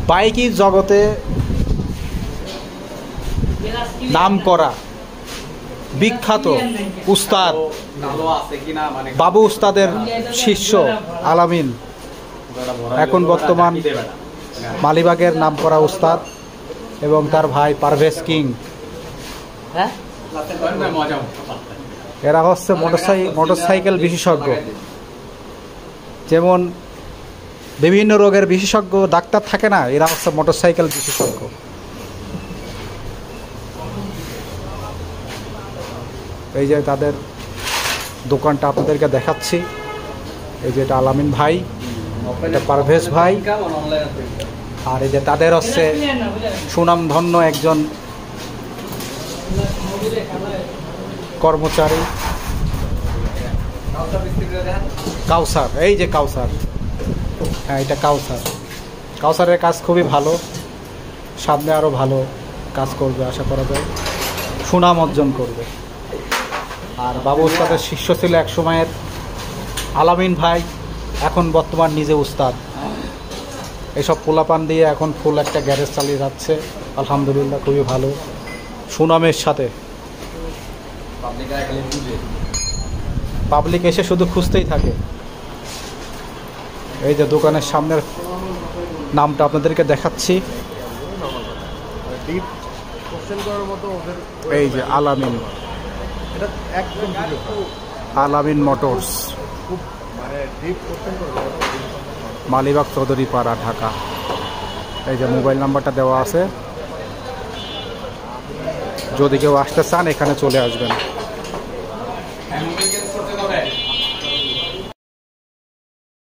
বাইকি জগতে নাম করা বিখ্যাত উস্তাদ বাবু উস্তাদের শিষ্য আলামিন, এখন বর্তমান মালিবাগের নাম করা উস্তাদ, এবং তার ভাই পারভেজ কিং। এরা হচ্ছে মোটরসাইকেল বিশেষজ্ঞ। যেমন বিভিন্ন রোগের বিশেষজ্ঞ ডাক্তার থাকে না, এরা হচ্ছে মোটরসাইকেল বিশেষজ্ঞ। এই যে তাদের দোকানটা আপনাদেরকে দেখাচ্ছি। এই যে এটা আলামিন ভাই, এটা পারভেজ ভাই, আর এই যে তাদের হচ্ছে সুনামধন্য একজন কর্মচারী কাউসার। এই যে কাউসার, হ্যাঁ এটা কাউসার। কাউসারের কাজ খুবই ভালো, সামনে আরও ভালো কাজ করবে আশা করা যায়, সুনাম অর্জন করবে। আর বাবু উস্তাদের শিষ্য ছিল এক সময়ের আলামিন ভাই, এখন বর্তমান নিজে উস্তাদ। এইসব পোলাপান দিয়ে এখন ফুল একটা গ্যারেজ চালিয়ে যাচ্ছে, আলহামদুলিল্লাহ খুবই ভালো সুনামের সাথে। পাবলিক এসে শুধু খুঁজতেই থাকে। এই যে দোকানের সামনের নামটা আপনাদেরকে দেখাচ্ছি, এই যে আলামিন, আলামিন মোটরস, মালিবাগ চৌধুরীপাড়া, ঢাকা। এই যে মোবাইল নাম্বারটা দেওয়া আছে, যদি কেউ আসতে চান এখানে চলে আসবেন।